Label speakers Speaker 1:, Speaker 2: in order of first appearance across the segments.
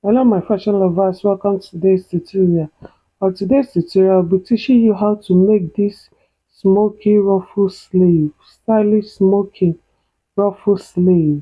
Speaker 1: Hello my fashion lovers, welcome to today's tutorial. On today's tutorial, I'll be teaching you how to make this smoky ruffle sleeve, stylish smoking ruffle sleeve.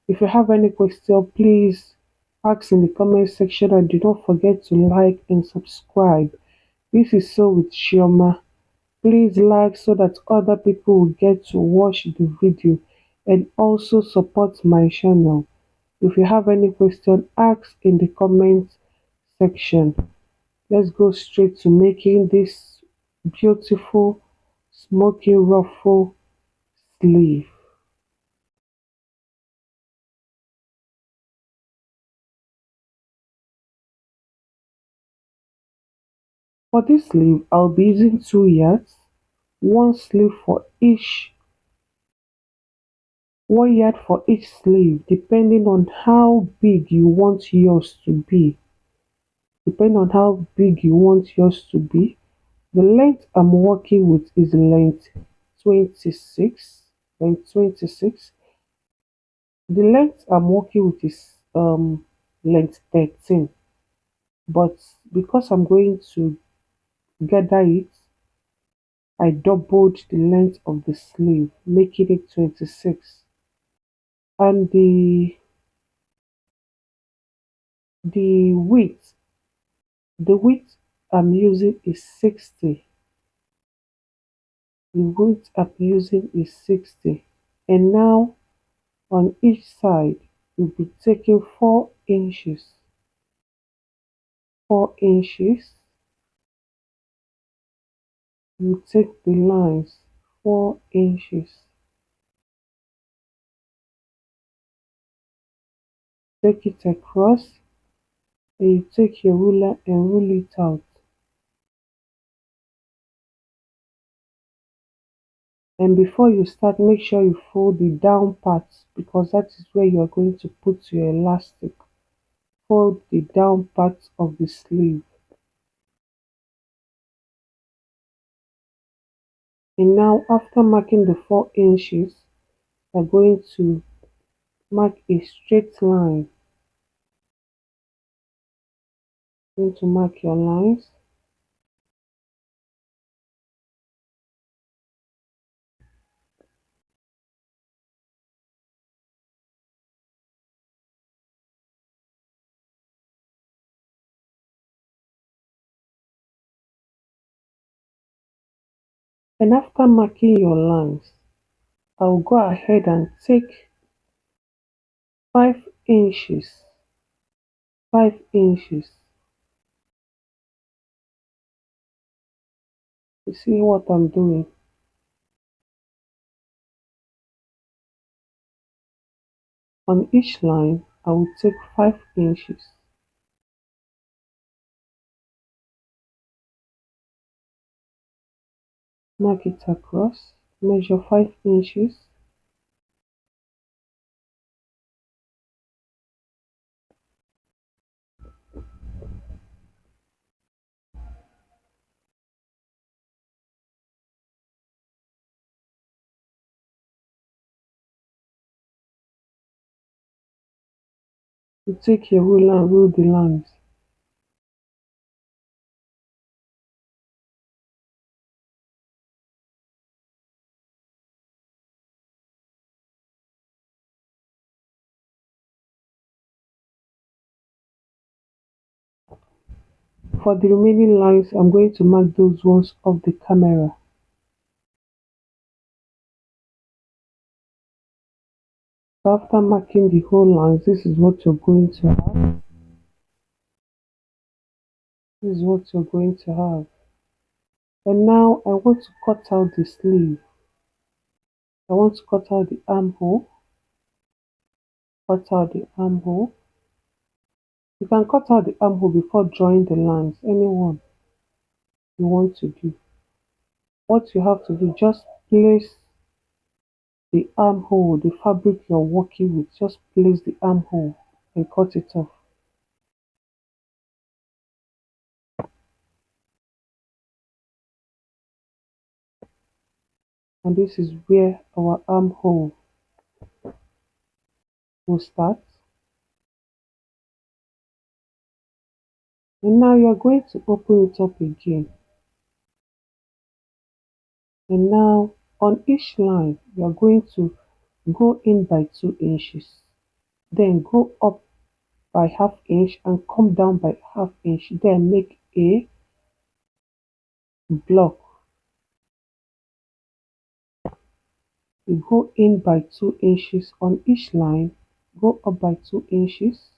Speaker 1: If you have any question, please ask in the comment section and do not forget to like and subscribe. This is So with Shioma. Please like so that other people will get to watch the video and also support my channel. If you have any question, ask in the comment section. Let's go straight to making this beautiful smoky ruffle sleeve. For this sleeve, I'll be using two yards, one yard for each sleeve, depending on how big you want yours to be. Depending on how big you want yours to be. The length I'm working with is length 26. Length 26. The length I'm working with is length 13, but because I'm going to gather it, I doubled the length of the sleeve, making it 26. And the the width I'm using is 60. The width I'm using is 60. And now on each side, you'll be taking 4 inches. 4 inches. You take the lines 4 inches. Take it across, and you take your ruler and rule it out. And before you start, make sure you fold the down part because that is where you are going to put your elastic. Fold the down part of the sleeve. And now after marking the 4 inches, you are going to mark a straight line. You're going to mark your lines. And after marking your lines, I will go ahead and take 5 inches. 5 inches. You see what I'm doing? On each line, I will take 5 inches. Mark it across. Measure 5 inches. You take your ruler and rule the lines. For the remaining lines, I'm going to mark those ones off the camera. So after marking the whole lines, this is what you're going to have. This is what you're going to have. And now I want to cut out the sleeve. I want to cut out the armhole. Cut out the armhole. You can cut out the armhole before drawing the lines, anyone you want to do. What you have to do, just place the armhole, the fabric you're working with, just place the armhole and cut it off. And this is where our armhole will start. And now you're going to open it up again. And now on each line, you're going to go in by 2 inches. Then go up by half inch and come down by half inch. Then make a block. You go in by 2 inches on each line, go up by 2 inches,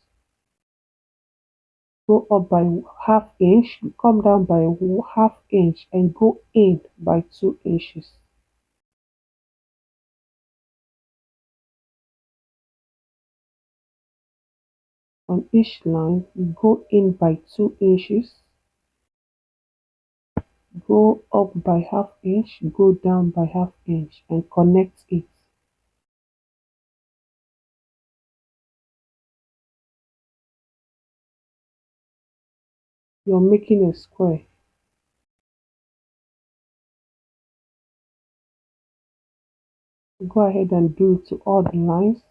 Speaker 1: go up by half inch, come down by half inch and go in by 2 inches. On each line, you go in by 2 inches, go up by half inch, go down by half inch and connect it. You're making a square. Go ahead and do it to all the lines.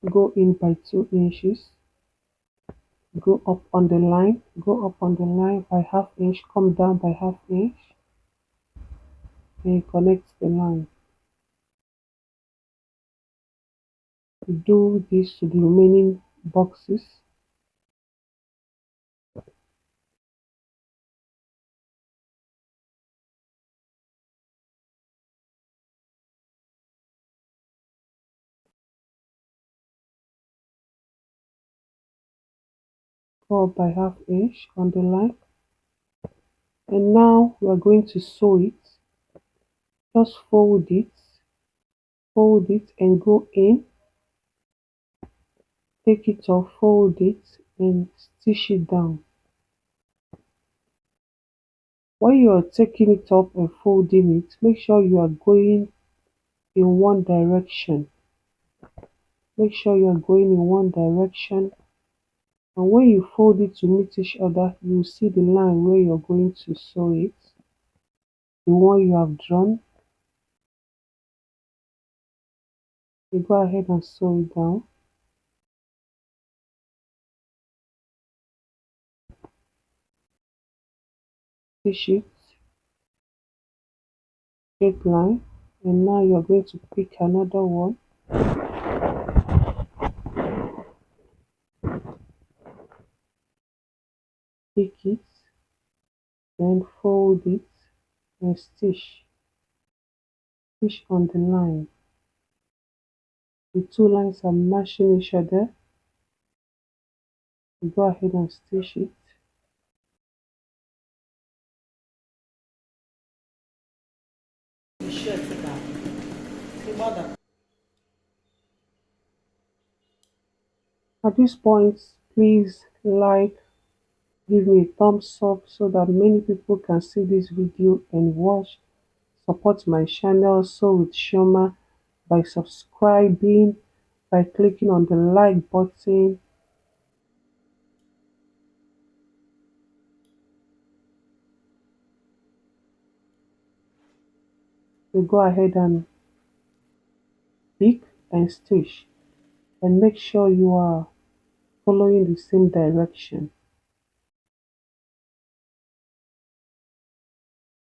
Speaker 1: Go in by 2 inches, go up on the line, go up on the line by half inch, come down by half inch and connect the line. Do this to the remaining boxes. Go up by half inch on the line. And now we are going to sew it. Just fold it and go in, take it off, fold it and stitch it down. While you are taking it up and folding it, make sure you are going in one direction. Make sure you are going in one direction. And when you fold it to meet each other, you will see the line where you're going to sew it, the one you have drawn. You go ahead and sew it down. Stitch it, straight line. And now you're going to pick another one. Pick it, then fold it and stitch. Stitch on the line. The two lines are matching each other. You go ahead and stitch it. At this point, please like, give me a thumbs up so that many people can see this video and watch. Support my channel Sew with Shoma by subscribing, by clicking on the like button. You go ahead and pick and stitch and make sure you are following the same direction.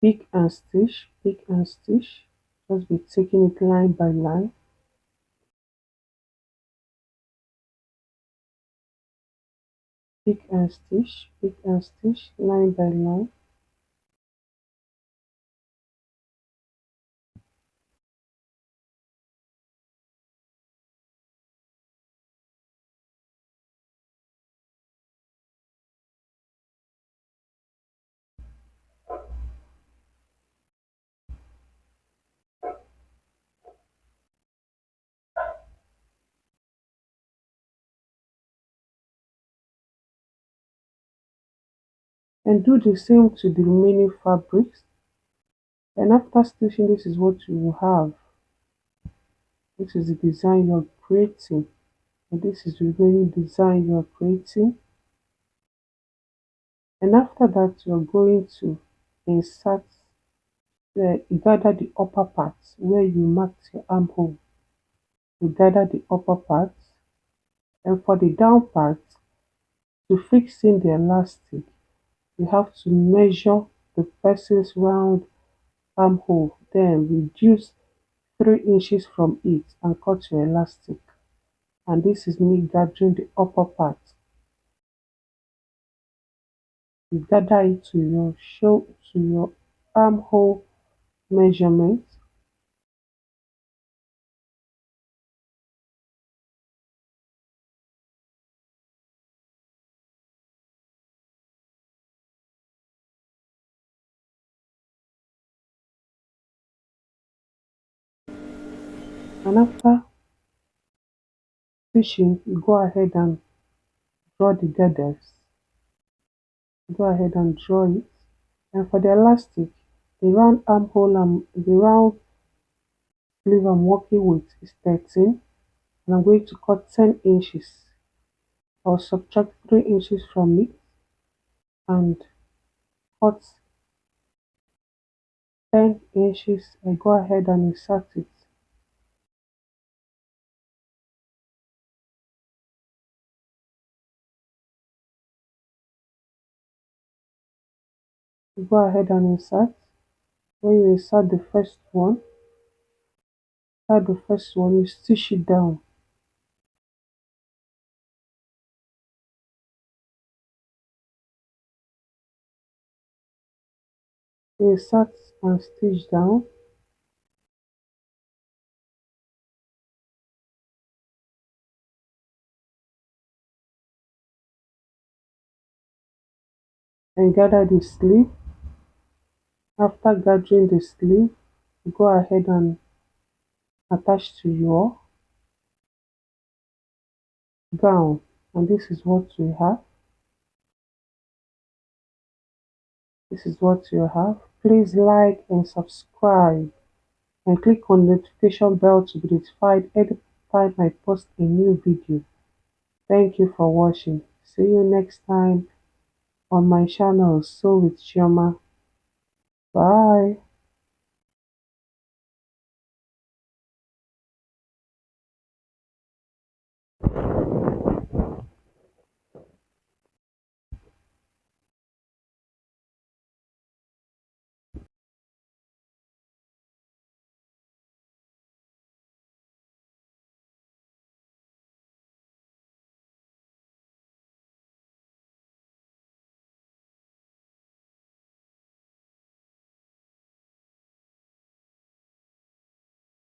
Speaker 1: Pick and stitch, pick and stitch. Just be taking it line by line. Pick and stitch, line by line. And do the same to the remaining fabrics. And after stitching, this is what you will have. This is the design you're creating. And this is the remaining design you're creating. And after that, you're going to insert You gather the upper part where you marked your armhole. You gather the upper part, and for the down part, to fix in the elastic, you have to measure the person's round armhole, then reduce 3 inches from it and cut your elastic. And this is me gathering the upper part. You gather it to your armhole measurement. And after stitching, you go ahead and draw the girders. Go ahead and draw it. And for the elastic, the round armhole and the round sleeve I'm working with is 13, and I'm going to cut 10 inches. I'll subtract 3 inches from it and cut 10 inches and go ahead and insert it. Go ahead and insert. When you insert the first one, you stitch it down. You insert and stitch down. And gather the sleeve. After gathering the sleeve, go ahead and attach to your gown. And this is what we have. This is what you have. Please like and subscribe and click on the notification bell to be notified every time I post a new video. Thank you for watching. See you next time on my channel, Sew with Chioma. Bye.